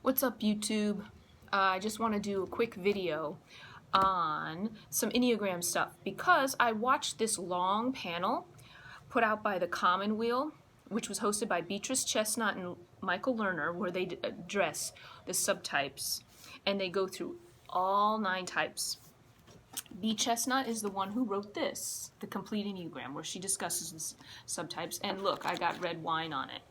What's up, YouTube? I just want to do a quick video on some Enneagram stuff because I watched this long panel put out by the Commonweal, which was hosted by Beatrice, Chestnut, and Michael Lerner, where they address the subtypes and they go through all 9 types. B. Chestnut is the one who wrote this, The Complete Enneagram, where she discusses the subtypes. And look, I got red wine on it.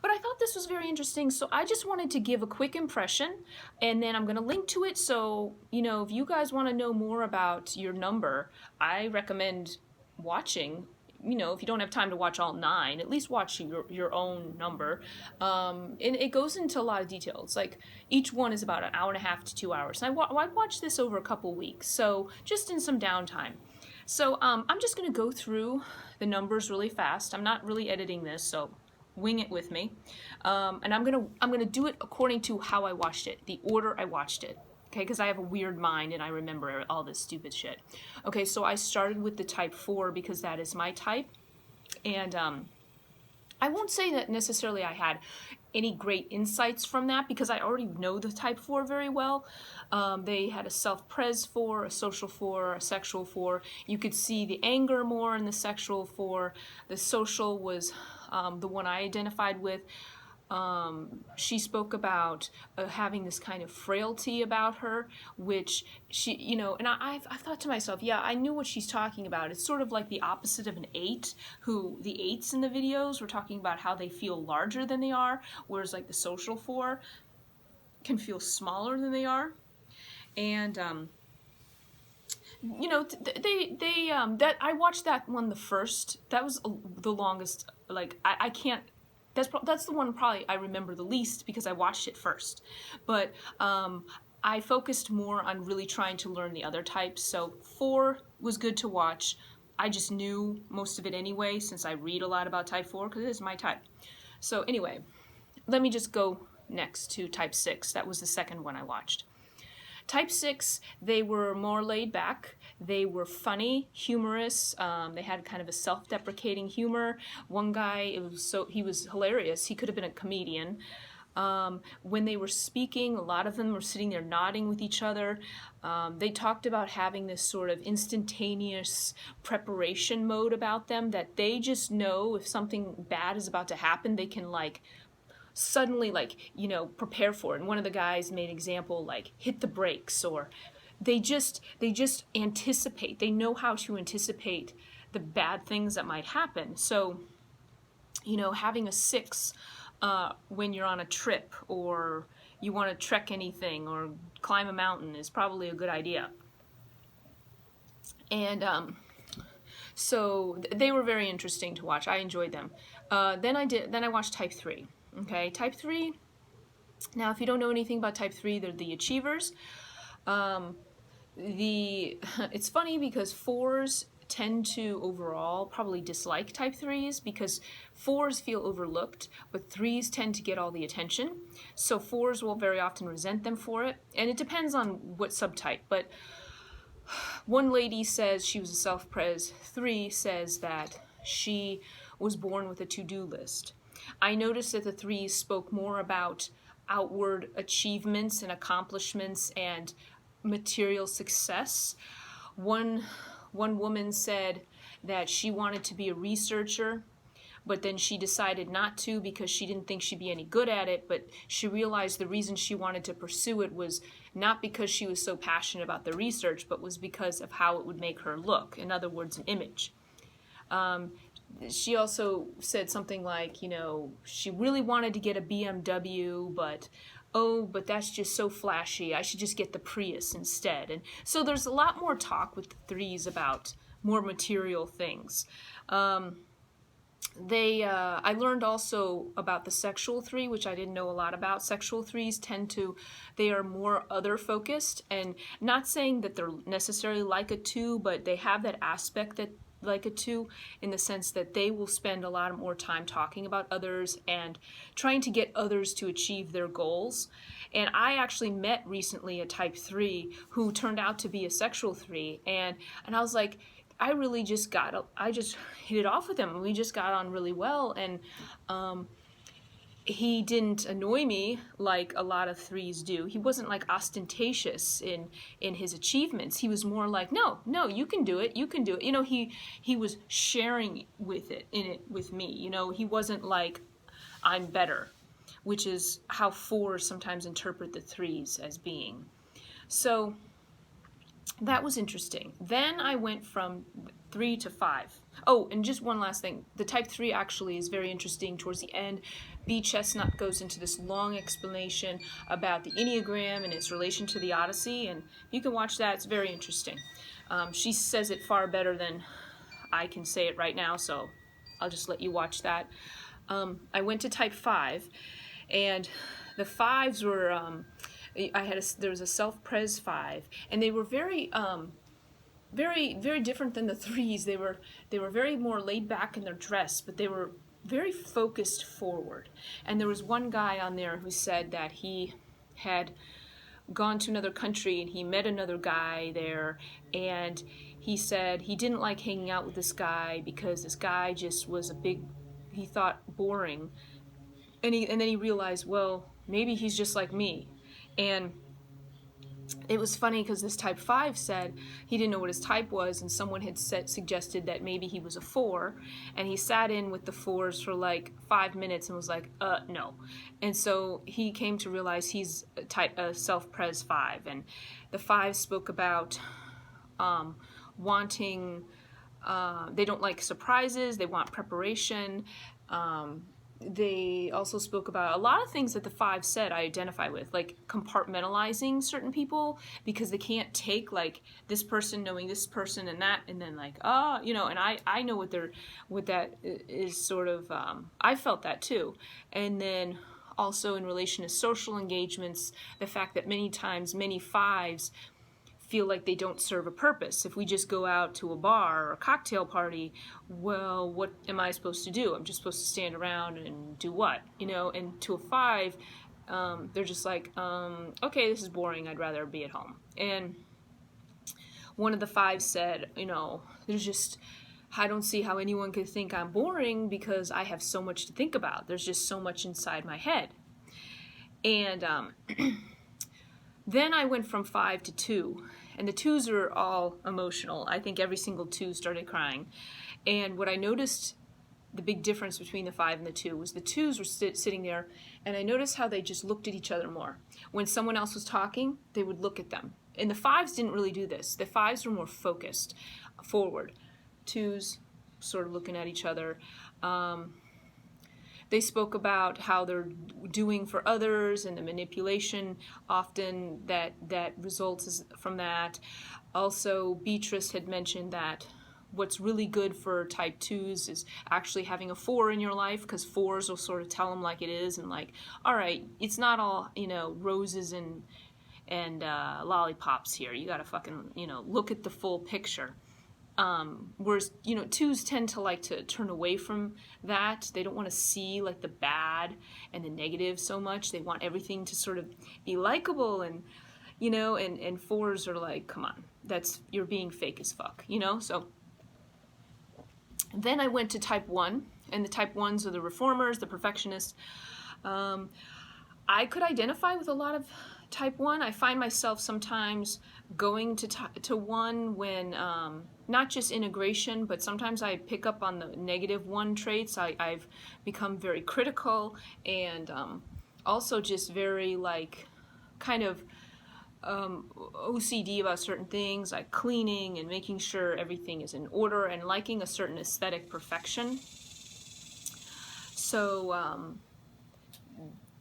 But I thought this was very interesting, so I just wanted to give a quick impression, and then I'm going to link to it. So, if you guys want to know more about your number, I recommend watching. If you don't have time to watch all 9, at least watch your own number. And it goes into a lot of details. Like, each one is about an hour and a half to 2 hours. And I watched this over a couple weeks, so just in some downtime. So I'm just going to go through the numbers really fast. I'm not really editing this, so wing it with me, and I'm gonna do it according to how I watched it, the order I watched it. Okay, because I have a weird mind and I remember all this stupid shit. Okay, so I started with the type 4 because that is my type, and I won't say that necessarily I had any great insights from that because I already know the type 4 very well. They had a self-pres 4, a social 4, a sexual 4. You could see the anger more in the sexual 4. The social was the one I identified with. She spoke about having this kind of frailty about her, which she, and I thought to myself, yeah, I knew what she's talking about. It's sort of like the opposite of an 8, who the 8s in the videos were talking about how they feel larger than they are, whereas like the social 4 can feel smaller than they are. And that I watched that one the first. That was the longest. Like I can't. That's the one probably I remember the least because I watched it first. But I focused more on really trying to learn the other types. So 4 was good to watch. I just knew most of it anyway since I read a lot about type 4 because it is my type. So anyway, let me just go next to type 6. That was the second one I watched. Type 6, they were more laid back. They were funny, humorous. They had kind of a self-deprecating humor. One guy, he was hilarious. He could have been a comedian. When they were speaking, a lot of them were sitting there nodding with each other. They talked about having this sort of instantaneous preparation mode about them, that they just know if something bad is about to happen, they can suddenly prepare for it. And one of the guys made an example hit the brakes, or they just anticipate. They know how to anticipate the bad things that might happen. So having a 6 when you're on a trip or you want to trek anything or climb a mountain is probably a good idea. And so they were very interesting to watch. I enjoyed them. Then I watched type 3. Okay, type 3, now if you don't know anything about type 3, they're the achievers. It's funny because 4s tend to overall probably dislike type 3s because 4s feel overlooked, but 3s tend to get all the attention. So 4s will very often resent them for it, and it depends on what subtype. But one lady says she was a self-pres 3, says that she was born with a to-do list. I noticed that the 3s spoke more about outward achievements and accomplishments and material success. One woman said that she wanted to be a researcher, but then she decided not to because she didn't think she'd be any good at it, but she realized the reason she wanted to pursue it was not because she was so passionate about the research, but was because of how it would make her look. In other words, an image. She also said something like, she really wanted to get a BMW, but that's just so flashy. I should just get the Prius instead. And so there's a lot more talk with the 3s about more material things. I learned also about the sexual 3, which I didn't know a lot about. Sexual 3s they are more other focused, and not saying that they're necessarily like a 2, but they have that aspect that like a 2 in the sense that they will spend a lot more time talking about others and trying to get others to achieve their goals. And I actually met recently a type 3 who turned out to be a sexual 3, and I was like, I just hit it off with him. We just got on really well, and he didn't annoy me like a lot of threes do. He wasn't like ostentatious in his achievements. He was more like, no, you can do it, you can do it. You know, he was sharing with me. You know, he wasn't like, I'm better, which is how fours sometimes interpret the threes as being. So that was interesting. Then I went from 3 to 5. Oh, and just one last thing. The type 3 actually is very interesting. Towards the end, Chestnut goes into this long explanation about the Enneagram and its relation to the Odyssey, and you can watch that. It's very interesting. She says it far better than I can say it right now, so I'll just let you watch that. I went to type 5, and the 5s were... there was a self-pres 5, and they were very very different than the 3s. They were very more laid back in their dress, but they were very focused forward. And there was one guy on there who said that he had gone to another country and he met another guy there, and he said he didn't like hanging out with this guy because this guy just was he thought boring, and then he realized, well, maybe he's just like me. And it was funny because this type 5 said he didn't know what his type was, and someone had suggested that maybe he was a 4, and he sat in with the 4s for like 5 minutes and was like, no. And so he came to realize he's a self-pres 5, and the 5 spoke about wanting, they don't like surprises, they want preparation. They also spoke about a lot of things that the 5 said I identify with, like compartmentalizing certain people because they can't take like this person knowing this person and that, and then like, you know, and I know what that is sort of, I felt that too. And then also in relation to social engagements, the fact that many times many 5s feel like they don't serve a purpose. If we just go out to a bar or a cocktail party, well, what am I supposed to do? I'm just supposed to stand around and do what? You know, and to a 5, they're just like, okay, this is boring, I'd rather be at home. And one of the 5 said, you know, I don't see how anyone could think I'm boring because I have so much to think about. There's just so much inside my head. And then I went from 5 to 2, and the 2s are all emotional. I think every single 2 started crying. And what I noticed, the big difference between the 5 and the 2, was the 2s were sitting there, and I noticed how they just looked at each other more. When someone else was talking, they would look at them. And the 5s didn't really do this. The 5s were more focused forward. 2s sort of looking at each other. They spoke about how they're doing for others and the manipulation often that results from that. Also, Beatrice had mentioned that what's really good for type 2s is actually having a 4 in your life, because 4s will sort of tell them like it is, and like, all right, it's not all, you know, roses and lollipops here. You gotta fucking, you know, look at the full picture. Whereas, you know, 2s tend to like to turn away from that. They don't want to see like the bad and the negative so much. They want everything to sort of be likable, and, you know, and 4s are like, come on, you're being fake as fuck, you know? So then I went to type 1, and the type 1s are the reformers, the perfectionists. I could identify with a lot of type 1. I find myself sometimes going to 1 when, not just integration, but sometimes I pick up on the negative 1 traits. I've become very critical, and also just very like kind of OCD about certain things, like cleaning and making sure everything is in order and liking a certain aesthetic perfection. So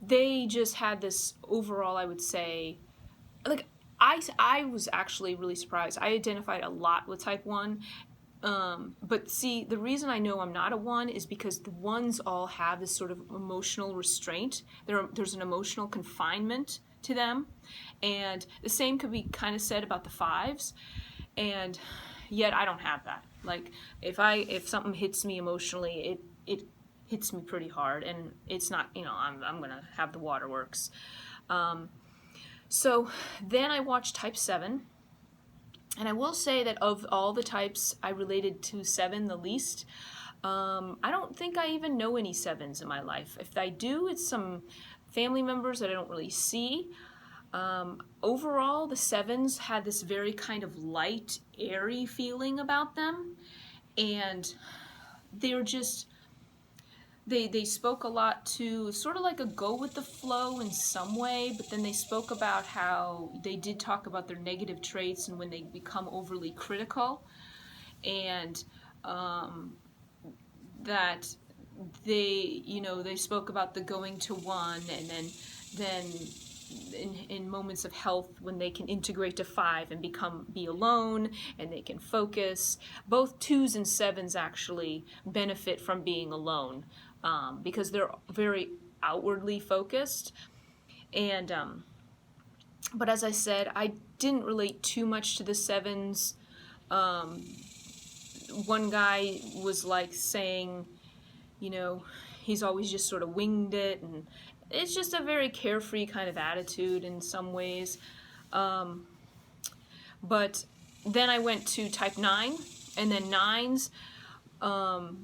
they just had this overall, I would say, like, I was actually really surprised. I identified a lot with type 1, but see, the reason I know I'm not a 1 is because the 1s all have this sort of emotional restraint. There's an emotional confinement to them, and the same could be kind of said about the 5s, and yet I don't have that. Like, if something hits me emotionally, it hits me pretty hard, and it's not, you know, I'm gonna have the waterworks. So then I watched type 7, and I will say that of all the types, I related to 7 the least. I don't think I even know any 7s in my life. If I do, it's some family members that I don't really see. Overall, the 7s had this very kind of light, airy feeling about them, and they were just, they spoke a lot to sort of like a go with the flow in some way, but then they spoke about how they did talk about their negative traits and when they become overly critical, and that they spoke about the going to 1, and then in moments of health when they can integrate to 5 and be alone and they can focus. Both 2s and 7s actually benefit from being alone, because they're very outwardly focused. And but as I said, I didn't relate too much to the 7s. One guy was like saying, he's always just sort of winged it, and it's just a very carefree kind of attitude in some ways. But then I went to type 9, and then 9s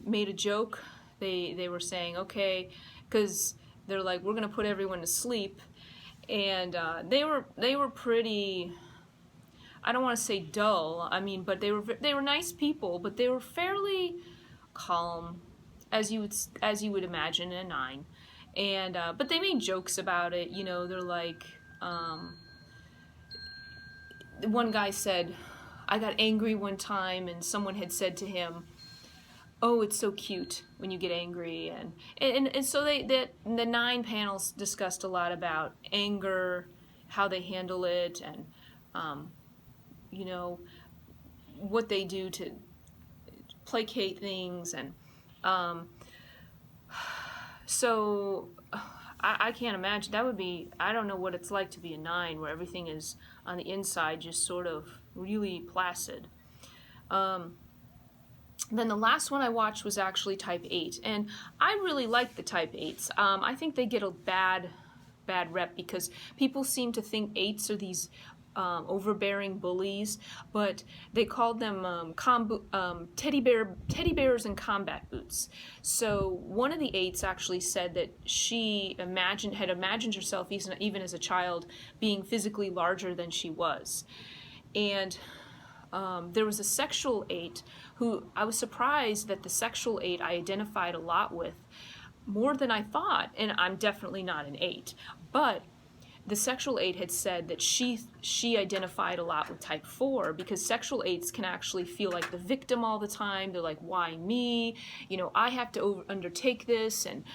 made a joke. They were saying, okay, because they're like, we're going to put everyone to sleep. And they were pretty, I don't want to say dull, but they were nice people, but they were fairly calm, as you would imagine in a 9. And but they made jokes about it. They're like, one guy said, I got angry one time, and someone had said to him, oh, it's so cute when you get angry. And so the 9 panels discussed a lot about anger, how they handle it, and what they do to placate things. And so I can't imagine. That would be, I don't know what it's like to be a 9, where everything is on the inside just sort of really placid. Then the last one I watched was actually type 8, and I really like the type 8s. I think they get a bad rep because people seem to think 8s are these overbearing bullies, but they called them teddy bears in combat boots. So one of the 8s actually said that she had imagined herself even as a child being physically larger than she was. And there was a sexual 8 who I was surprised that the sexual 8 I identified a lot with, more than I thought, and I'm definitely not an 8, but the sexual 8 had said that she identified a lot with type 4, because sexual 8s can actually feel like the victim all the time. They're like, why me? I have to undertake this, and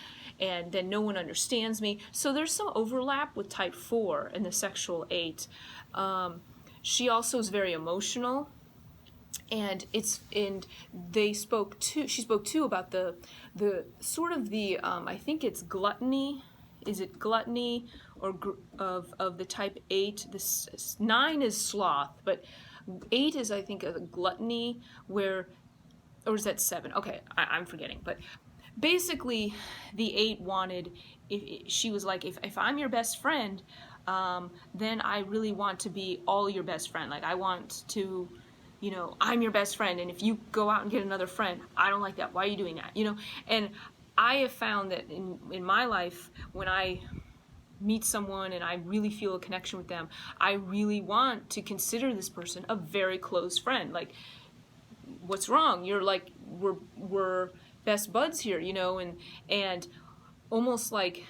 then no one understands me. So there's some overlap with type 4 and the sexual 8. She also is very emotional, and she spoke too about the sort of the I think it's gluttony. Is it gluttony or of the type 8? This 9 is sloth, but 8 is, I think, a gluttony, or is that 7? Okay, I'm forgetting. But basically, the 8 wanted, she was like, if I'm your best friend, then I really want to be all your best friend. Like, I want to, I'm your best friend, and if you go out and get another friend, I don't like that. Why are you doing that? And I have found that in my life, when I meet someone and I really feel a connection with them, I really want to consider this person a very close friend. Like, what's wrong? You're like, we're best buds here, and almost like,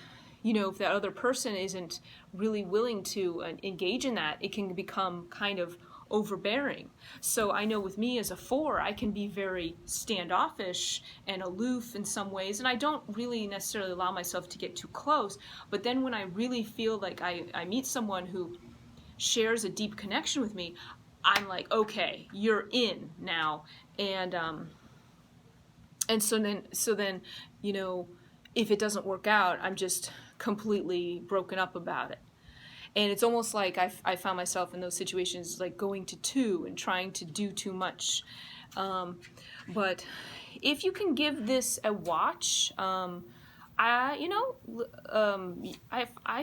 if that other person isn't really willing to engage in that, it can become kind of overbearing. So I know with me as a 4, I can be very standoffish and aloof in some ways, and I don't really necessarily allow myself to get too close. But then when I really feel like I meet someone who shares a deep connection with me, I'm like, okay, you're in now. And so then if it doesn't work out, I'm just completely broken up about it. And it's almost like I found myself in those situations, like going to 2 and trying to do too much. But if you can give this a watch, I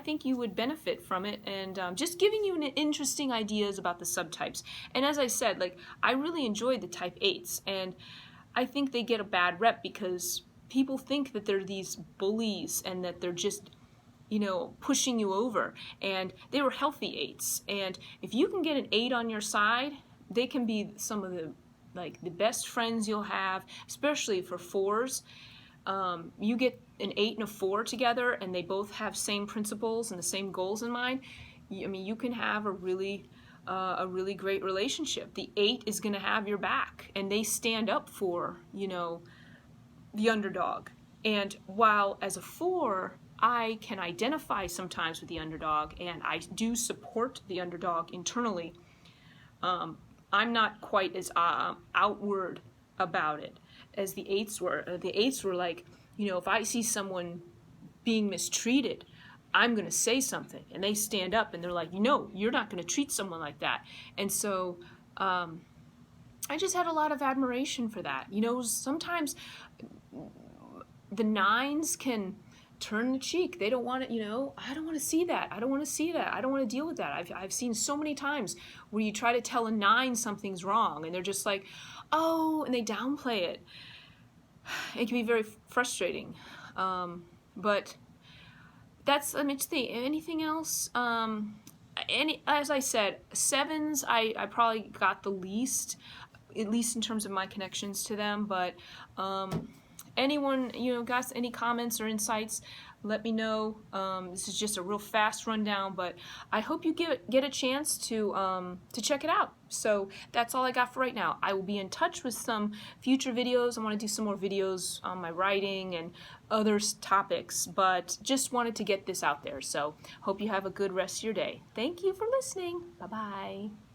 think you would benefit from it, and just giving you interesting ideas about the subtypes. And as I said, like, I really enjoyed the type 8s, and I think they get a bad rep because people think that they're these bullies and that they're just, you know, pushing you over. And they were healthy 8s. And if you can get an 8 on your side, they can be some of the best friends you'll have, especially for 4s. You get an 8 and a 4 together and they both have same principles and the same goals in mind. I mean, you can have a really great relationship. The 8 is going to have your back, and they stand up for, you know, the underdog. And while as a 4, I can identify sometimes with the underdog, and I do support the underdog internally, I'm not quite as outward about it as the 8s were. The 8s were like, you know, if I see someone being mistreated, I'm going to say something. And they stand up and they're like, no, you're not going to treat someone like that. And so I just had a lot of admiration for that. You know, sometimes the 9s can turn the cheek. They don't want it, you know, I don't want to see that. I don't want to see that. I don't want to deal with that. I've seen so many times where you try to tell a 9 something's wrong and they're just like, oh, and they downplay it. It can be very frustrating. But that's, I mean, anything else? As I said, 7s, I probably got the least, at least in terms of my connections to them, but anyone, you know, guys, any comments or insights, let me know. This is just a real fast rundown, but I hope you get a chance to check it out. So that's all I got for right now. I will be in touch with some future videos. I want to do some more videos on my writing and other topics, but just wanted to get this out there. So hope you have a good rest of your day. Thank you for listening. Bye-bye.